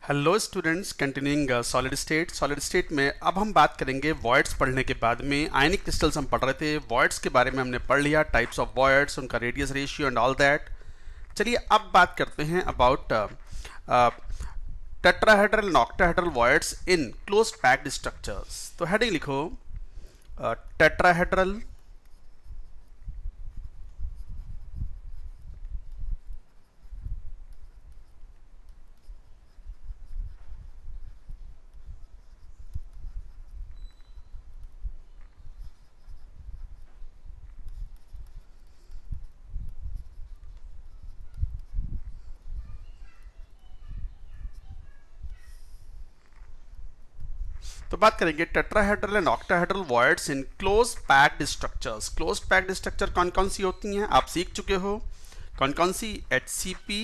Hello students, continuing solid state में अब हम बात करेंगे वॉइड्स पढ़ने के बाद में आयनिक क्रिस्टल्स हम पढ़ रहे थे। वॉइड्स के बारे में हमने पढ़ लिया, टाइप्स ऑफ वॉइड्स, उनका radius ratio and all that. चलिए अब बात करते हैं about tetrahedral and octahedral voids in close packed structures. तो हेडिंग लिखो टेट्राहेड्रल तो बात करेंगे tetrahedral and octahedral voids in close packed structures. Close packed structure कौन कौन सी होती हैं आप सीख चुके हो। कौन कौन सी? HCP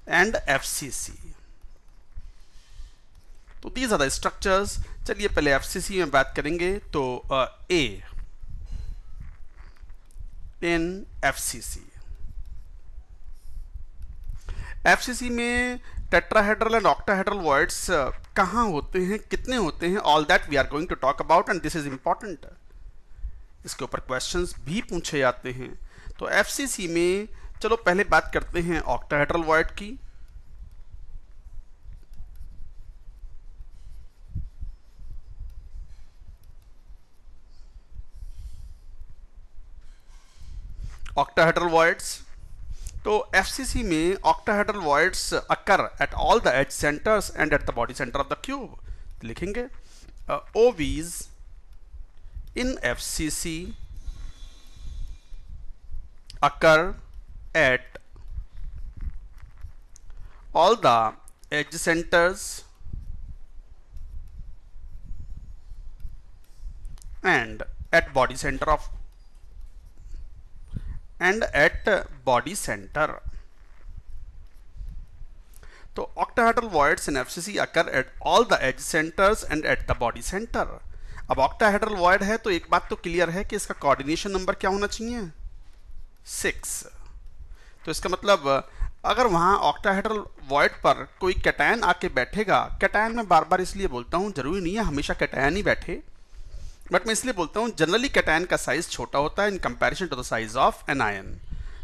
and FCC। तो दीज आर द स्ट्रक्चर्स। चलिए पहले FCC में बात करेंगे। तो A इन FCC में टेट्राहेड्रल एंड ऑक्टाहेड्रल वॉइड्स कहाँ होते हैं, कितने होते हैं, all that we are going to talk about and this is important. इसके ऊपर क्वेश्चंस भी पूछे जाते हैं। तो FCC में चलो पहले बात करते हैं ऑक्टाहेड्रल वॉइड की। ऑक्टाहेड्रल वॉइड्स, तो FCC में octahedral voids occur at all the edge centres and at the body centre of the cube. लिखेंगे OVs in FCC occur at all the edge centers and at body center of and at body center। तो octahedral voids in FCC occur at all the edge centers and at the body center। अब octahedral void है तो एक बात तो clear है कि इसका कोऑर्डिनेशन नंबर क्या होना चाहिए? 6। तो इसका मतलब अगर वहां octahedral void पर कोई कैटायन आके बैठेगा, कैटायन में बार बार इसलिए बोलता हूं, जरूरी नहीं है हमेशा कैटायन ही बैठे, बट मैं इसलिए बोलता हूं जनरली कैटायन का साइज छोटा होता है in comparison to the size of an anion.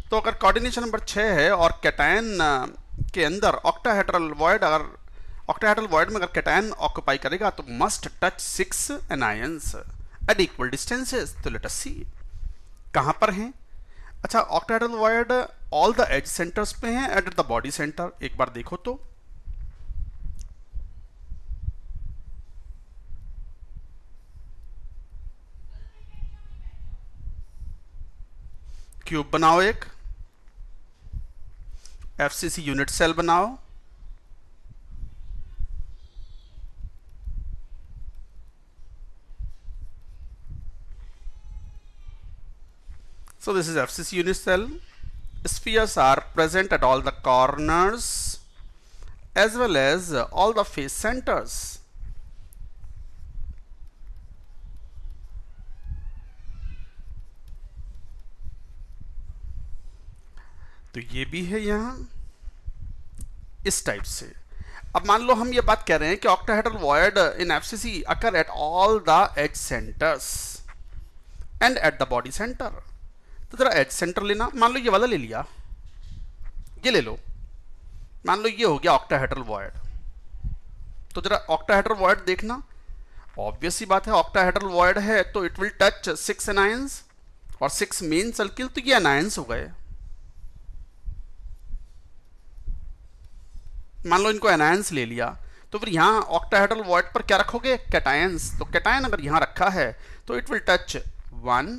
तो अगर कोऑर्डिनेशन नंबर 6 है और कैटायन के अंदर ऑक्टाहेड्रल वॉइड, अगर ऑक्टाहेड्रल वॉइड में अगर कैटायन ऑक्यूपाई करेगा तो must touch 6 anions at equal distances. तो लेट अस सी कहां पर हैं। अच्छा, octahedral void all the edge centres पे हैं एट द बॉडी सेंटर। एक बार देखो तो क्यूब बनाओ, एक FCC यूनिट सेल बनाओ। So this is FCC unit cell. Spheres are present at all the corners as well as all the face centers. तो ये भी है यहां इस टाइप से। अब मान लो हम ये बात कह रहे हैं कि octahedral void in FCC occur at all the edge centres and at the body centre. तो जरा एज सेंटर लेना, मान लो ये वाला ले लिया, ये ले लो, मान लो ये हो गया ऑक्टाहेड्रल वॉइड। तो जरा ऑक्टाहेड्रल वॉइड देखना, ऑब्वियस सी बात है ऑक्टाहेड्रल वॉइड है तो इट विल टच 6 एनायंस और 6 मेन सर्किल, तो ये एनायंस हो गए। मान लो इनको एनायंस ले लिया तो फिर यहां ऑक्टाहेड्रल वॉइड पर क्या रखोगे? कैटायंस। तो कैटायन अगर यहां रखा है तो it will touch 1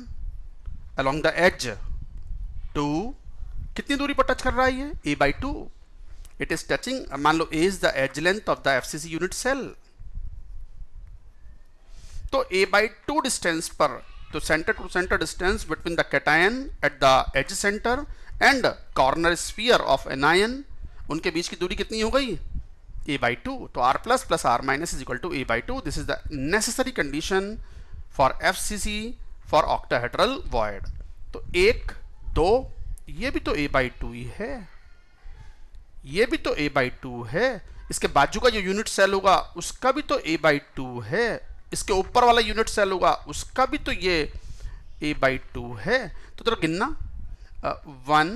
along the edge, 2 कितनी दूरी पर टच कर रहा है ये? A/2। इट इज टचिंग, मान लो A is the edge length of the FCC unit cell. तो A/2 डिस्टेंस पर, तो centre to centre distance between the cation at the edge centre and corner sphere of anion, उनके बीच की दूरी कितनी हो गई? A/2। तो R plus plus R minus is equal to A/2। This is the necessary condition for FCC for octahedral void. तो 1 2 ये भी तो A/2 ही है, ये भी तो A/2 है, इसके बाजू का जो यूनिट सेल होगा उसका भी तो a/2 है, इसके ऊपर वाला यूनिट सेल होगा उसका भी तो ये a/2 है। तो चलो गिनना 1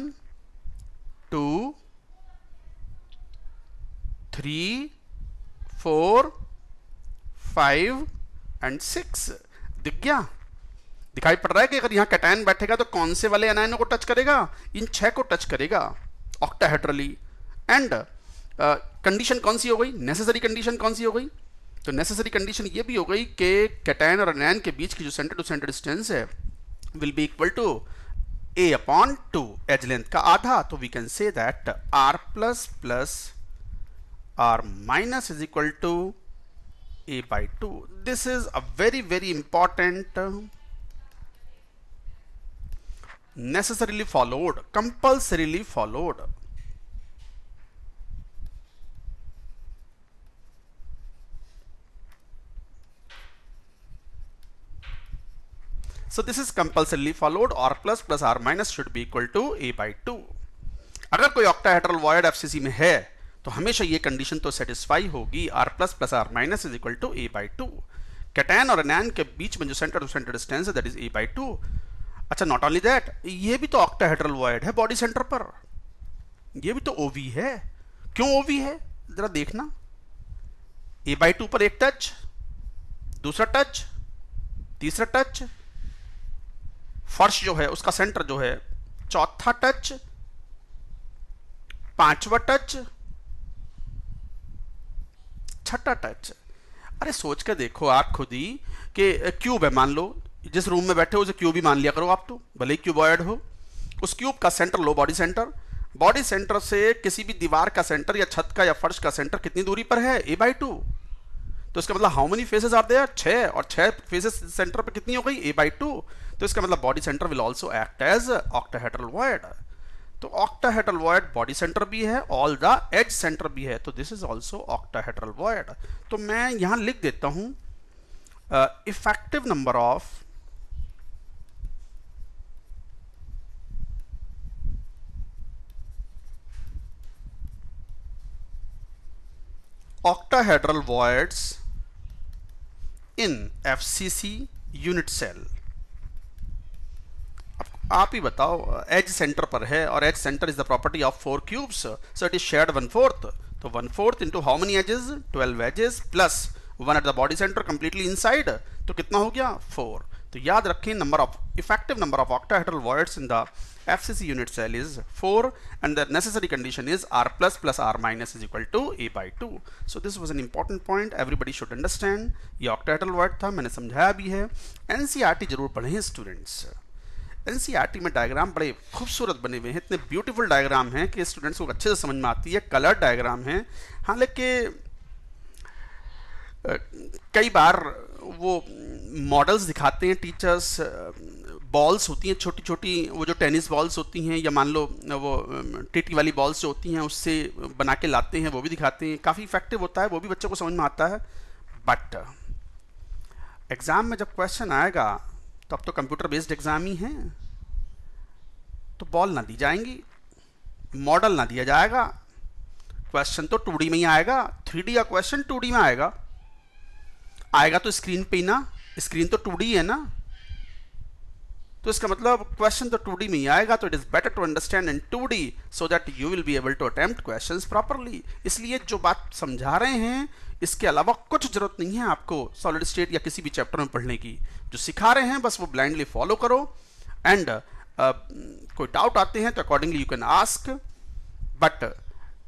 2 3 4 5 एंड 6। दिख गया, दिखाई पड़ रहा है कि अगर यहाँ कैटायन बैठेगा तो कौन से वाले एनायनों को टच करेगा, इन 6 को टच करेगा ऑक्टाहेड्रली। एंड कंडीशन कौन सी हो गई, नेसेसरी कंडीशन कौन सी हो गई, तो नेसेसरी कंडीशन ये भी हो गई कि कैटायन और एनायन के बीच की जो सेंटर टू सेंटर डिस्टेंस है will be equal to a/2, edge length का आधा। तो we can say that r plus plus r minus is equal to a/2. This is a very very important, necessarily followed, compulsorily followed. So this is compulsorily followed. R plus plus R minus should be equal to a/2. अगर कोई octahedral void FCC में है तो हमेशा ये condition तो satisfy होगी, r plus plus r minus is equal to a/2। Cation और एनायन के बीच में जो सेंटर टू सेंटर डिस्टेंस है दैट इज a/2। अच्छा, नॉट ओनली दैट, ये भी तो ऑक्टाहेड्रल वॉइड है बॉडी सेंटर पर, ये भी तो OV है। क्यों OV है जरा देखना, a/2 पर एक टच, दूसरा टच, तीसरा टच, फर्श जो है उसका सेंटर जो है, चौथा टच, पांचवा टच, छठा टच। अरे सोच के देखो आप खुद ही कि क्यूब है, मान लो जिस रूम में बैठे हो उसे क्यूब ही मान लिया करो आप, तो भले ही क्यूबॉइड हो। उस क्यूब का सेंटर लो बॉडी सेंटर, बॉडी सेंटर से किसी भी दीवार का सेंटर या छत का या फर्श का सेंटर कितनी दूरी पर है, a/2। तो इसका मतलब how many faces are there, 6, और 6 फेसेस सेंटर पर कितनी हो गई, a/2। तो इसका मतलब body centre will also act as octahedral void. तो ऑक्टाहेड्रल वॉइड बॉडी सेंटर भी है, ऑल द एज सेंटर भी है, तो this is also octahedral void. तो मैं यहां लिख देता हूं effective number of octahedral voids in FCC unit cell। अब आप ही बताओ, एज सेंटर पर है और edge centre is the property of 4 cubes, so it is shared 1/4। तो 1/4 into how many edges, 12 edges plus 1 at the body centre completely inside, तो कितना हो गया 4। तो याद रखें number of effective number of octahedral voids in the FCC unit cell is 4 and the necessary condition is r plus plus r minus is equal to a/2. So this was an important point, everybody should understand। ये octahedral void था, मैंने समझाया भी है। NCERT जरूर पढ़ें students. NCERT में diagram बड़े खूबसूरत बने हुए हैं, इतने ब्यूटीफुल डायग्राम हैं कि स्टूडेंट्स को अच्छे से समझ में आती है। कलर डायग्राम है, हाँ, लेकिन कई बार वो मॉडल्स दिखाते हैं टीचर्स, बॉल्स होती हैं छोटी छोटी, वो जो टेनिस बॉल्स होती हैं या मान लो वो टीटी वाली बॉल्स जो होती हैं उससे बना के लाते हैं, वो भी दिखाते हैं, काफ़ी इफेक्टिव होता है, वो भी बच्चों को समझ में आता है। बट एग्ज़ाम में जब क्वेश्चन आएगा तो अब तो कंप्यूटर बेस्ड एग्ज़ाम ही है, तो बॉल ना दी जाएंगी, मॉडल ना दिया जाएगा, क्वेश्चन तो 2D में ही आएगा। 3D का क्वेश्चन 2D में आएगा तो स्क्रीन पे ही ना, स्क्रीन तो 2D है ना, तो इसका मतलब क्वेश्चन तो 2D में ही आएगा। तो it is better to understand in 2D so that you will be able to attempt questions properly. इसलिए जो बात समझा रहे हैं इसके अलावा कुछ जरूरत नहीं है आपको सॉलिड स्टेट या किसी भी चैप्टर में पढ़ने की, जो सिखा रहे हैं बस वो ब्लाइंडली फॉलो करो। एंड कोई डाउट आते हैं तो accordingly you can ask, but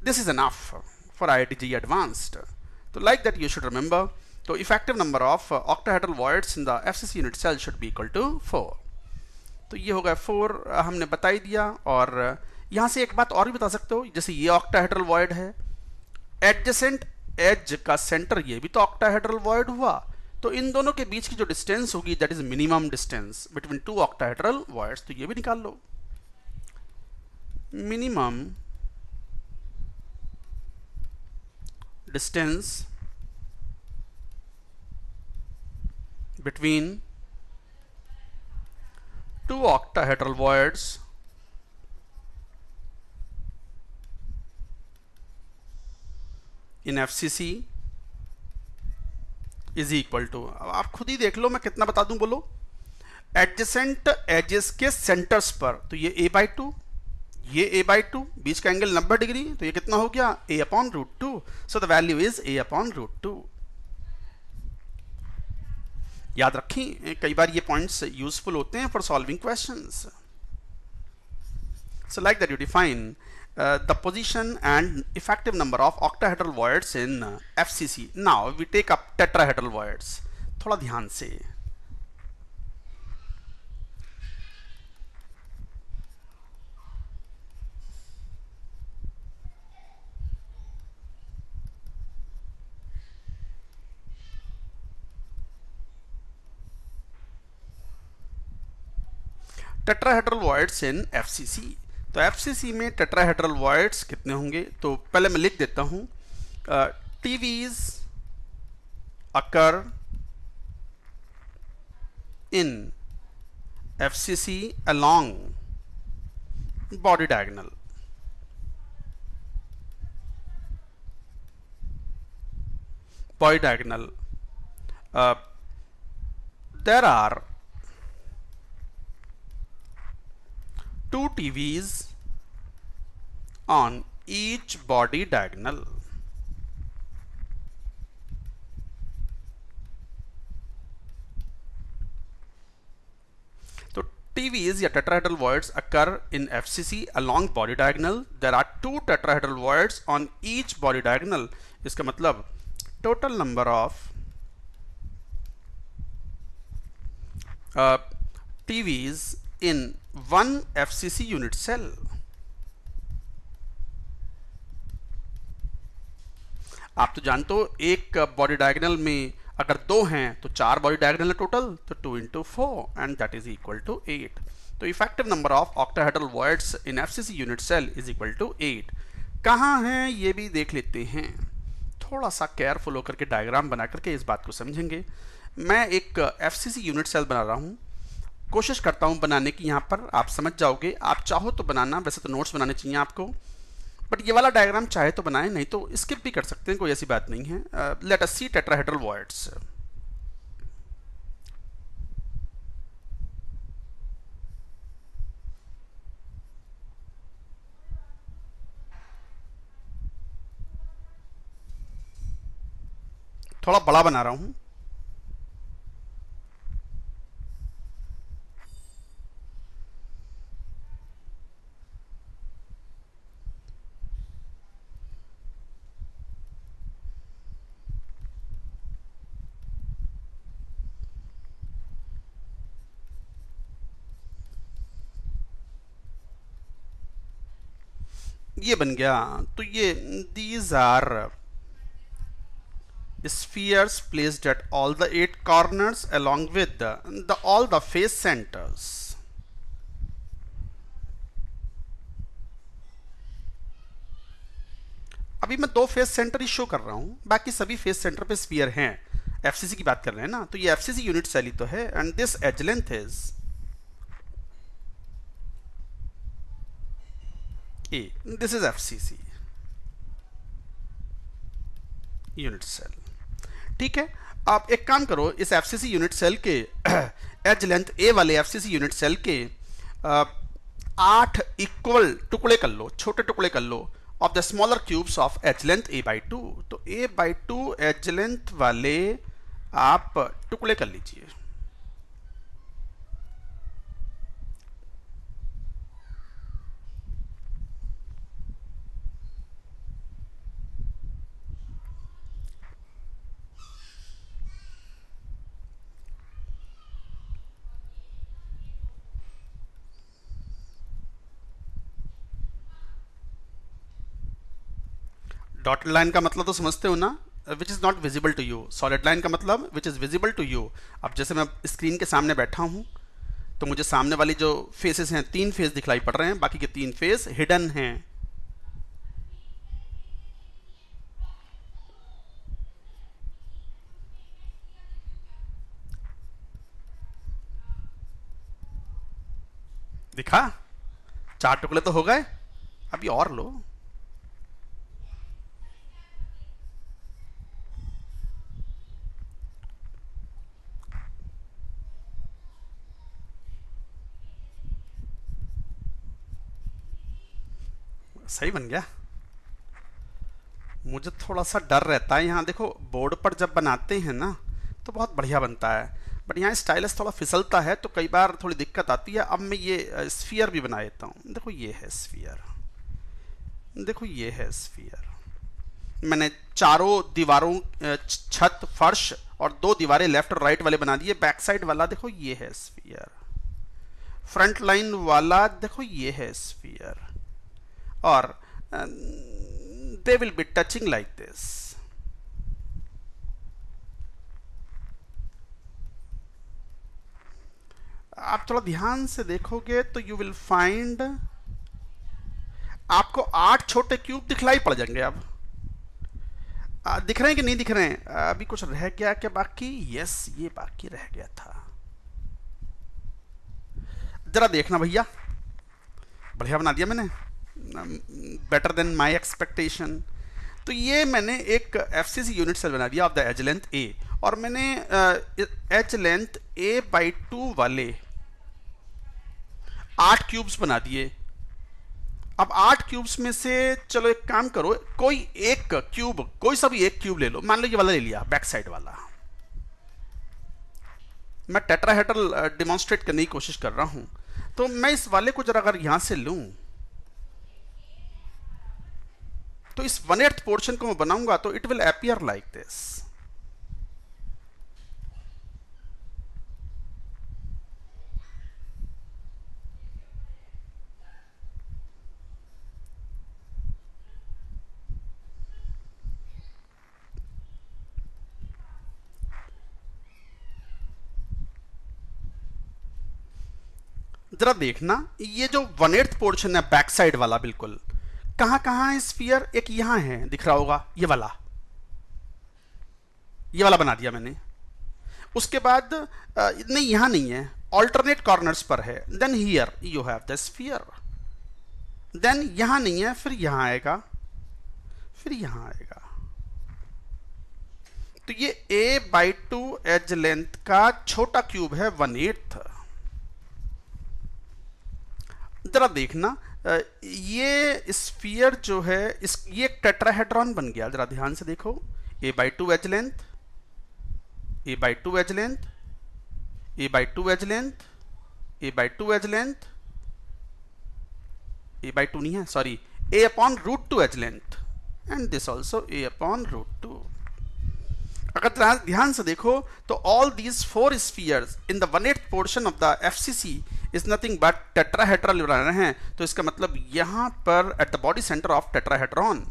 this is enough for IIT JEE advanced. तो like that you should remember. तो effective number of octahedral voids in the FCC unit cell should be equal to 4। तो ये हो गया 4, हमने बता ही दिया। और यहाँ से एक बात और भी बता सकते हो, जैसे ये ऑक्टाहेड्रल वॉइड है, एडजेसेंट एज का सेंटर ये भी तो ऑक्टाहेड्रल वॉइड हुआ, तो इन दोनों के बीच की जो डिस्टेंस होगी that is minimum distance between 2 octahedral voids. तो ये भी निकाल लो, minimum distance between 2 octahedral voids in FCC is equal to, अब आप खुद ही देख लो, मैं कितना बता दूं, बोलो। एडजेसेंट एजेस के सेंटर्स पर, तो ये a/2, ये a/2, बीच का एंगल 90 डिग्री, तो ये कितना हो गया, a/√2। So the value is a/√2। याद रखें, कई बार ये पॉइंट्स यूजफुल होते हैं for solving questions. So like that you define the position and effective number of octahedral voids in FCC. Now we take up tetrahedral voids. थोड़ा ध्यान से। Tetrahedral voids in FCC। तो FCC में tetrahedral voids कितने होंगे, तो पहले मैं लिख देता हूं। TVs occur in FCC along body diagonal। body diagonal, there are 2 TVs on each body diagonal। तो TVs या tetrahedral voids occur in FCC along body diagonal। There are 2 tetrahedral voids on each body diagonal। इसका मतलब total number of TVs in one FCC unit cell। आप तो जानते हो एक body diagonal में अगर 2 हैं तो 4 बॉडी डायगोनल टोटल, तो 2 into 4 and that is equal to 8। तो effective number of octahedral voids in FCC unit cell is equal to 8। कहाँ हैं ये भी देख लेते हैं, थोड़ा सा केयरफुल होकर के डायग्राम बना करके इस बात को समझेंगे। मैं एक FCC यूनिट सेल बना रहा हूँ, कोशिश करता हूं बनाने की, यहां पर आप समझ जाओगे। आप चाहो तो बनाना, वैसे तो नोट्स बनाने चाहिए आपको, बट ये वाला डायग्राम चाहे तो बनाएं, नहीं तो स्किप भी कर सकते हैं, कोई ऐसी बात नहीं है। लेट अस सी टेट्राहेड्रल वॉइड्स। थोड़ा बड़ा बना रहा हूं। ये बन गया। तो ये these are spheres placed at all the 8 corners along with all the face centers। अभी मैं 2 फेस सेंटर ही शो कर रहा हूं, बाकी सभी फेस सेंटर पे स्फीयर हैं। FCC की बात कर रहे हैं ना, तो ये FCC यूनिट सेल ही तो है। And this edge length is A, this is FCC unit cell. ठीक है, आप एक काम करो, इस FCC यूनिट सेल के एज लेंथ A वाले FCC यूनिट सेल के 8 इक्वल टुकड़े कर लो, छोटे टुकड़े कर लो of the smaller cubes of edge length A/2। तो A/2 एज लेंथ वाले आप टुकड़े कर लीजिए। डॉटेड लाइन का मतलब तो समझते हो ना, which is not visible to you. Solid line का मतलब which is visible to you. अब जैसे मैं स्क्रीन के सामने बैठा हूं, तो मुझे सामने वाली जो फेसेस हैं, 3 फेस दिखलाई पड़ रहे हैं, बाकी के 3 फेस हिडन हैं। दिखा, 4 टुकड़े तो हो गए, अभी और लो। सही बन गया। मुझे थोड़ा सा डर रहता है, यहाँ देखो बोर्ड पर जब बनाते हैं ना तो बहुत बढ़िया बनता है, बट यहाँ स्टाइलस थोड़ा फिसलता है तो कई बार थोड़ी दिक्कत आती है। अब मैं ये स्फीयर भी बना देता हूँ। देखो ये है स्फीयर, देखो ये है स्फीयर। मैंने चारों दीवारों, छत, फर्श और दो दीवारें लेफ्ट और राइट वाले बना दिए। बैक साइड वाला देखो ये है स्फीयर। फ्रंट लाइन वाला देखो ये है स्फीयर। और they will be touching like this. आप थोड़ा ध्यान से देखोगे तो यू विल फाइंड आपको 8 छोटे क्यूब दिखलाई पड़ जाएंगे। अब दिख रहे हैं कि नहीं दिख रहे हैं? अभी कुछ रह गया क्या बाकी? यस, ये बाकी रह गया था। जरा देखना भैया, बढ़िया बना दिया मैंने, बेटर देन माई एक्सपेक्टेशन। तो ये मैंने एक एफसीसी यूनिट सेल बना दिया ऑफ द एज लेंथ ए, और मैंने एज लेंथ ए बाई 2 वाले 8 क्यूब्स बना दिए। अब 8 क्यूब्स में से चलो एक काम करो, कोई एक क्यूब, कोई सा भी एक क्यूब ले लो। मान लो ये वाला ले लिया, बैक साइड वाला। मैं टेट्राहेड्रल डिमॉन्स्ट्रेट करने की कोशिश कर रहा हूं, तो मैं इस वाले को जरा अगर यहां से लूं तो इस 1/8 पोर्शन को मैं बनाऊंगा तो it will appear like this. जरा देखना, ये जो 1/8 पोर्शन है बैक साइड वाला, बिल्कुल कहां कहां है स्फीयर? एक यहां है, दिख रहा होगा, ये वाला बना दिया मैंने। उसके बाद नहीं, यहां नहीं है, ऑल्टरनेट कॉर्नर्स पर है। Then here you have the sphere. Then यहां नहीं है, फिर यहां आएगा, फिर यहां आएगा। तो ये a/2 एज लेंथ का छोटा क्यूब है 1/8। जरा देखना, ये स्फीयर जो है ये एक टेट्राहेड्रॉन बन गया। जरा ध्यान से देखो, a/2 edge length, a/2 edge length, a/2 edge length, a/2 edge length, a/2 नहीं है, sorry, a/√2 edge length, and this also a/√2। अगर ध्यान से देखो तो all these 4 spheres in the 1/8 portion of the FCC is nothing but tetrahedral बना रहे हैं। तो इसका मतलब यहां पर at the body centre of tetrahedron,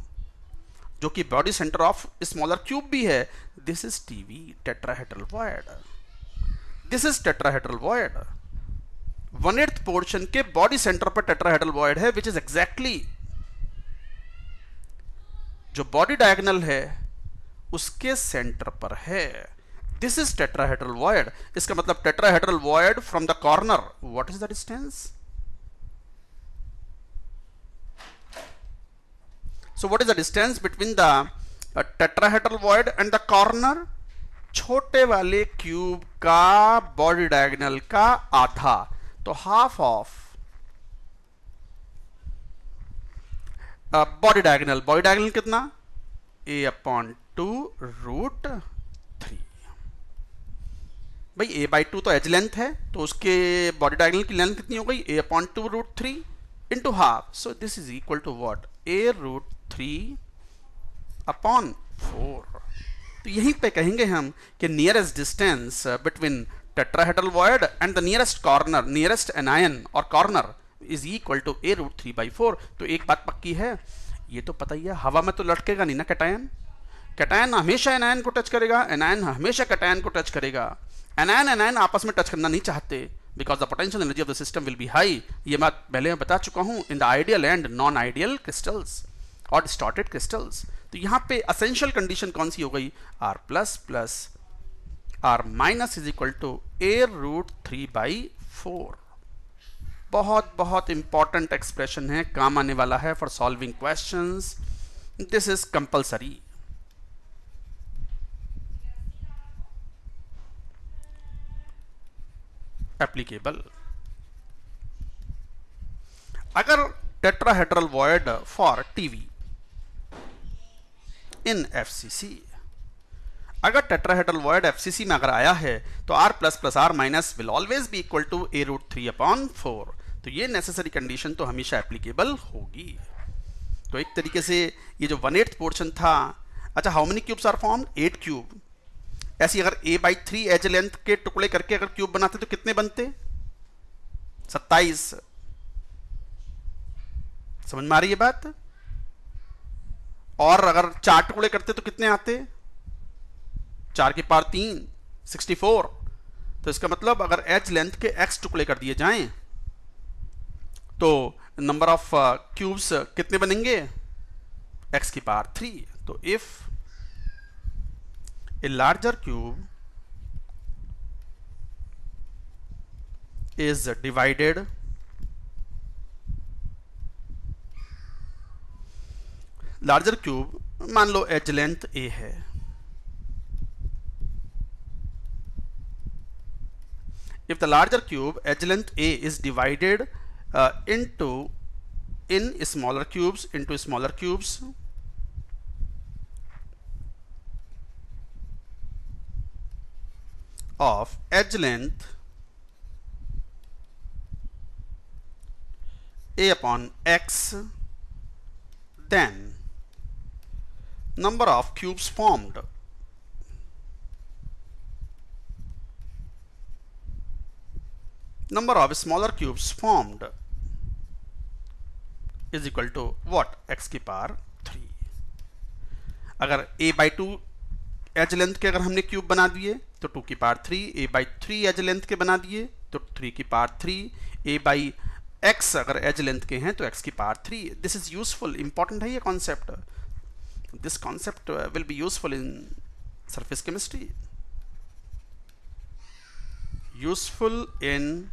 जो कि body centre of smaller cube भी है, this is TV, tetrahedral void. This is tetrahedral void. 1/8 portion के बॉडी सेंटर पर टेट्राहेड्रल वॉइड है, विच इज एग्जैक्टली जो बॉडी डायगोनल है उसके सेंटर पर है। This is tetrahedral void. इसका मतलब tetrahedral void from the corner, what is the distance? So what is the distance between the tetrahedral void and the corner? छोटे वाले cube का बॉडी डायगोनल का आधा, तो half of body diagonal. Body diagonal कितना? a/2√3। भाई a/2 तो as length है, तो उसके बॉडी डायगोनल की लेंथ कितनी हो गई? a/2√3 into half. So this is equal to what? a√3/4। तो यहीं पे कहेंगे हम कि nearest distance between tetrahedral void and the nearest corner, nearest anion और corner is equal to a√3/4। तो एक बात पक्की है, ये तो पता ही है, हवा में तो लटकेगा नहीं ना कैटायन। कैटायन हमेशा एनायन को टच करेगा, एनायन हमेशा कैटायन को टच करेगा। एनायन आपस में टच करना नहीं चाहते, because the potential energy of the system will be high. ये बात पहले मैं बता चुका हूं in the ideal and non ideal crystals और डिस्टॉर्टेड क्रिस्टल्स। तो यहां पे असेंशियल कंडीशन कौन सी हो गई? r++ r- is equal to a√3/4। बहुत बहुत इंपॉर्टेंट एक्सप्रेशन है, काम आने वाला है for solving questions. This is compulsory. Applicable. अगर tetrahedral void for TV in FCC. अगर टेट्राहेड्रल वॉइड एफसीसी में अगर आया है तो r plus plus r minus will always be equal to a√3/4। तो ये नेसेसरी कंडीशन तो हमेशा एप्लीकेबल होगी। तो एक तरीके से ये जो 1/8 पोर्शन था, अच्छा how many cubes are formed? 8 cube. ऐसी अगर a/3 एज लेंथ के टुकड़े करके अगर क्यूब बनाते तो कितने बनते? 27। समझ में आ रही है बात? और अगर 4 टुकड़े करते तो कितने आते? 4 की पावर 3 64। तो इसका मतलब अगर एज लेंथ के x टुकड़े कर दिए जाएं तो नंबर ऑफ क्यूब्स कितने बनेंगे? x की पावर 3। तो if a larger cube is divided larger cube, मान लो एज लेंथ a है, if the larger cube edge length a is divided in smaller cubes into smaller cubes, of edge length a upon x, then number of cubes formed number of smaller cubes formed is equal to what? x की power 3। अगर a/2 edge length के अगर हमने cube बना दिए तो 2 की power 3, a/3 as length के बना दिए तो 3 की पावर 3, a/x अगर एज लेंथ के हैं तो x की power 3। This is useful, important है ये concept. This concept will be useful in surface chemistry, useful in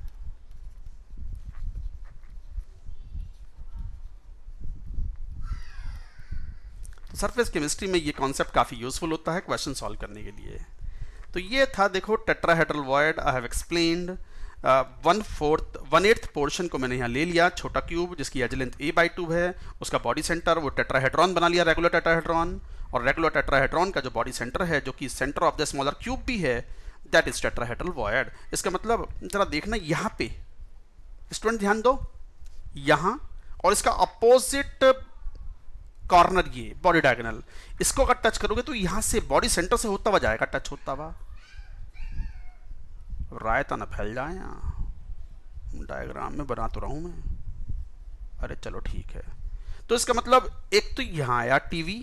surface chemistry में ये कॉन्सेप्ट काफ़ी यूजफुल होता है क्वेश्चन सॉल्व करने के लिए। तो ये था, देखो tetrahedral void I have explained. 1/8 portion को मैंने यहाँ ले लिया, छोटा क्यूब जिसकी एज लेंथ a/2 है, उसका बॉडी सेंटर वो टेट्राहेड्रॉन बना लिया, रेगुलर टेट्राहेड्रॉन। और रेगुलर टेट्राहेड्रॉन का जो बॉडी सेंटर है, जो कि centre of the smaller cube भी है, दैट इज टेट्राहेड्रल वॉइड। इसका मतलब जरा देखना यहाँ पे, स्टूडेंट ध्यान दो, यहाँ और इसका अपोजिट कॉर्नर, ये बॉडी डायगोनल, इसको अगर टच करोगे तो यहां से बॉडी सेंटर से होता हुआ जाएगा, टच होता हुआ। रायता ना फैल जाए, डायग्राम में बना तो रहा हूं मैं। अरे चलो ठीक है। तो इसका मतलब एक तो यहां आया टीवी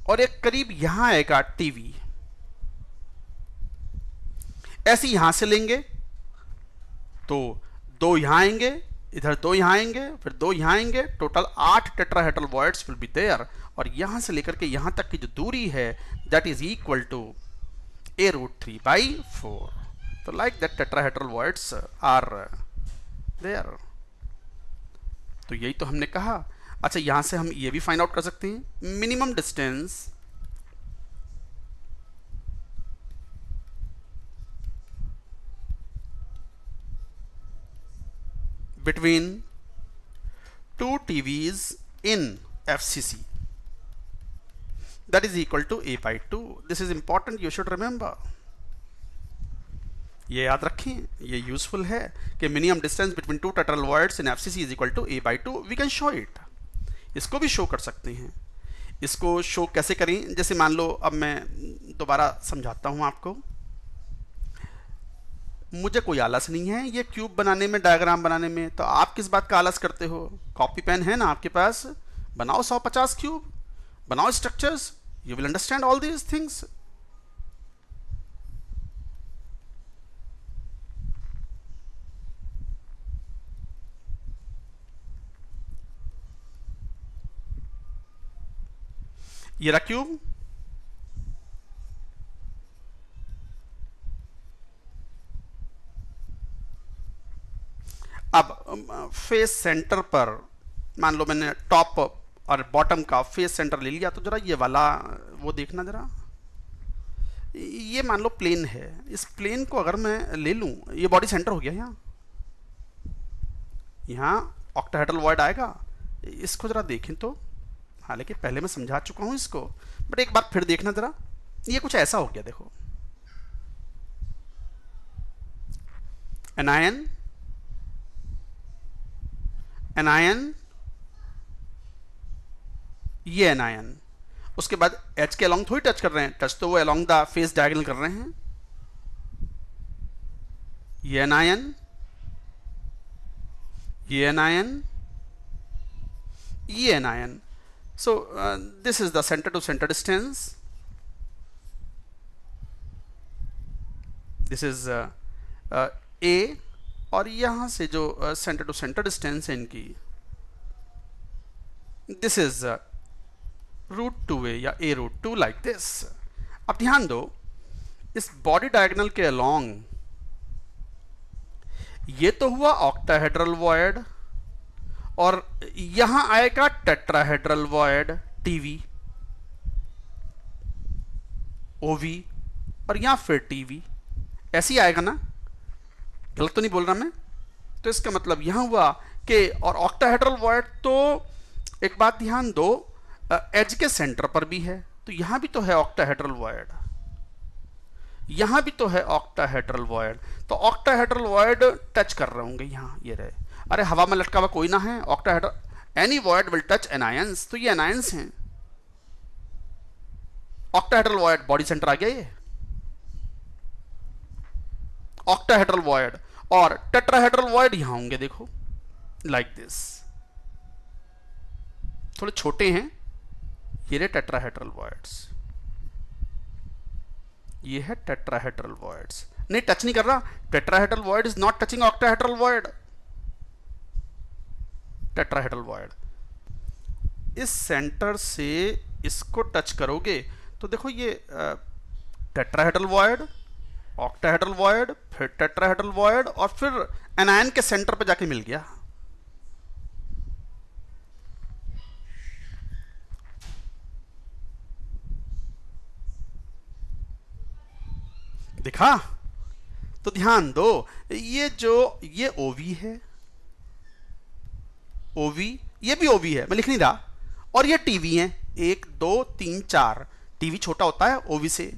और एक करीब यहां आएगा टीवी। ऐसे यहां से लेंगे तो 2 यहां आएंगे, इधर 2 यहां आएंगे, फिर 2 यहां आएंगे, total 8 tetrahedral voids will be there. और यहां से लेकर के यहां तक की जो दूरी है that is equal to a√3/4। तो like that tetrahedral voids are there. तो यही तो हमने कहा। अच्छा यहां से हम ये भी फाइंड आउट कर सकते हैं, minimum distance between 2 TVs in FCC, that is equal to a/2। this is important, you should remember। ये याद रखें, ये यूजफुल है कि minimum distance between 2 tetrahedral voids in FCC is equal to a/2। We can show it, इसको भी show कर सकते हैं। इसको शो कैसे करें? जैसे मान लो, अब मैं दोबारा समझाता हूं आपको। मुझे कोई आलस नहीं है ये क्यूब बनाने में, डायग्राम बनाने में। तो आप किस बात का आलस करते हो? कॉपी पेन है ना आपके पास, बनाओ 150 क्यूब, बनाओ structures, you will understand all these things. ये रहा क्यूब, अब फेस सेंटर पर मान लो मैंने टॉप और बॉटम का फेस सेंटर ले लिया। तो जरा ये वाला वो देखना जरा, ये मान लो प्लेन है, इस प्लेन को अगर मैं ले लूं, ये बॉडी सेंटर हो गया यहाँ, यहाँ ऑक्टाहेड्रल वॉइड आएगा। इसको जरा देखें तो, हालांकि पहले मैं समझा चुका हूं इसको, बट एक बार फिर देखना जरा। ये कुछ ऐसा हो गया, देखो एनायन, एनायन, ये एनायन, उसके बाद एच के अलोंग थोड़ी टच कर रहे हैं, टच तो वो अलोंग द फेस डायगोनल कर रहे हैं। ये एनायन, ये एनायन, ये anion. So this is the center to center distance. This is A, और यहां से जो center to center distance है इनकी, this is root 2A या A root 2 like this. अब ध्यान दो, इस बॉडी डायगोनल के along ये तो हुआ ऑक्टाहेड्रल वॉइड, और यहां आएगा टेट्राहेड्रल वॉइड टीवी, ओवी, और यहां फिर टीवी, ऐसे ही आएगा ना, गलत तो नहीं बोल रहा मैं? तो इसका मतलब यहां हुआ कि, और ऑक्टाहेड्रल वॉइड तो एक बात ध्यान दो, एज के सेंटर पर भी है, तो यहां भी तो है ऑक्टाहेड्रल वॉइड, यहां भी तो है ऑक्टाहेड्रल वॉइड, तो ऑक्टाहेड्रल वॉइड टच कर रहे होंगे यहां, ये रहे। अरे हवा में लटका हुआ कोई ना है, octahedral, any void will touch anions, तो ये एनायंस हैं। ऑक्टाहेड्रल वॉइड बॉडी सेंटर आ गया ये, ऑक्टाहेड्रल वॉइड, और टेट्राहेड्रल वॉइड यहां होंगे, देखो लाइक दिस, थोड़े छोटे हैं ये रहे टेट्राहेड्रल वॉइड्स, ये है टेट्राहेड्रल वॉइड्स। नहीं, टच नहीं कर रहा, tetrahedral void is not touching octahedral void, tetrahedral void. इस सेंटर से इसको टच करोगे तो देखो ये टेट्राहेड्रल वॉइड, ऑक्टाहेड्रल वॉइड, फिर टेट्राहेड्रल वॉइड, और फिर एनायन के सेंटर पे जाके मिल गया। दिखा? तो ध्यान दो, ये ओवी है, ओवी, ये भी ओवी है, मैं लिख नहीं रहा, और ये टीवी है, 1 2 3 4, टीवी छोटा होता है ओवी से,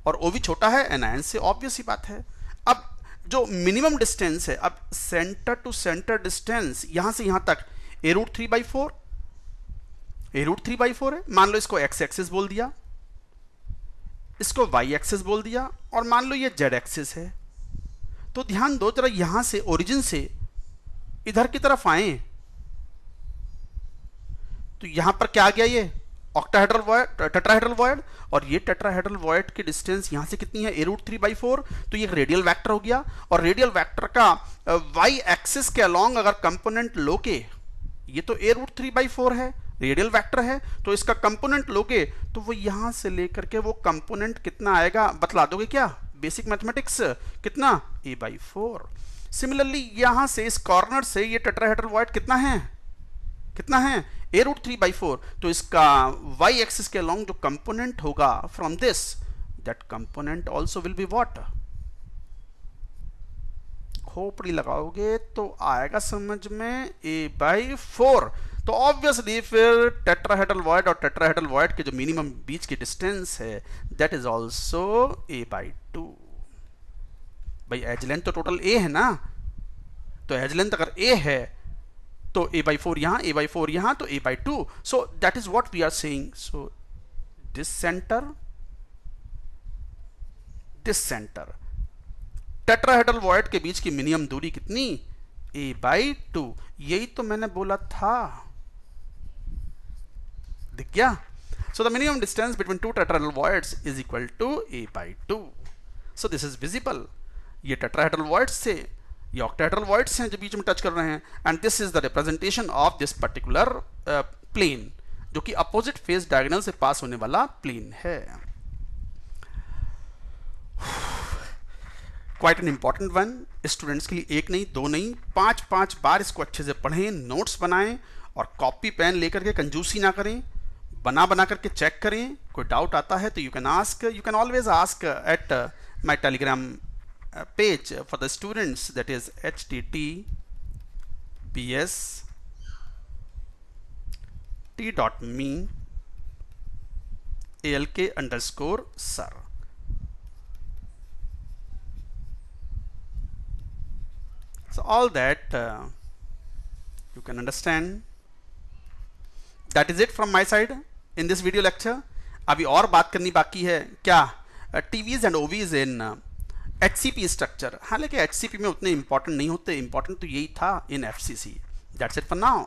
और ओवी छोटा है एनायन से, ऑब्वियस ही बात है। अब जो मिनिमम डिस्टेंस है, अब सेंटर टू सेंटर डिस्टेंस यहां से यहां तक a√3/4, a√3/4 है। मान लो इसको x एक्सिस बोल दिया, इसको y एक्सिस बोल दिया, और मान लो ये z एक्सिस है। तो ध्यान दो जरा, यहां से ओरिजिन से इधर की तरफ आए तो यहां पर क्या आ गया, ये ऑक्टाहेड्रल वॉइड, टेट्राहेड्रल वॉइड, और ये टेट्राहेड्रल वॉइड की डिस्टेंस यहां से कितनी है, a√3/4, तो ये एक रेडियल वेक्टर हो गया। और रेडियल वेक्टर का y एक्सिस के अलोंग अगर कंपोनेंट लोगे, ये तो a√3/4 है, रेडियल वेक्टर है, तो इसका कंपोनेंट लोगे तो वो यहां से लेकर के वो कंपोनेंट कितना आएगा बतला दोगे क्या? बेसिक मैथमेटिक्स, कितना? a/4। सिमिलरली यहां से इस कॉर्नर से ये टेट्राहेड्रल वॉइड कितना है, कितना है, a√3/4, तो इसका y एक्सिस के अलोंग जो कंपोनेंट होगा from this, that component also will be what, खोपड़ी लगाओगे तो आएगा समझ में a/4। तो ऑब्वियसली फिर टेट्राहेड्रल वॉइड और टेट्राहेड्रल वॉइड के जो मिनिमम बीच की डिस्टेंस है दैट इज आल्सो a/2। भाई एज लेंथ तो टोटल a है ना, तो एज लेंथ अगर a है तो a/4 यहां, a/4 यहां, तो a/2। So that is what we are saying. So this centre tetrahedral void के बीच की मिनिमम दूरी कितनी, a/2। यही तो मैंने बोला था, दिख गया? So the minimum distance between two tetrahedral voids is equal to a/2। So this is visible. ये टेट्राहेड्रल वॉइड्स से, ये ऑक्टाहेड्रल वॉइड्स हैं जो बीच में टच कर रहे हैं, and this is the representation of this particular plane, जो कि अपोजिट फेस डायगोनल से पास होने वाला प्लेन है। Quite an important one, students के लिए एक नहीं, दो नहीं, 5 बार इसको अच्छे से पढ़ें, नोट्स बनाएं, और कॉपी पेन लेकर के कंजूसी ना करें, बना करके चेक करें। कोई डाउट आता है तो you can always ask at my Telegram page for the students, that is http ps t.me alk_sir. So all that you can understand. That is it from my side in this video lecture. अभी और बात करनी बाकी है क्या, TVs and OVs in HCP structure. हालांकि HCP में उतने इंपॉर्टेंट नहीं होते, इंपॉर्टेंट तो यही था इन FCC. That's it for now.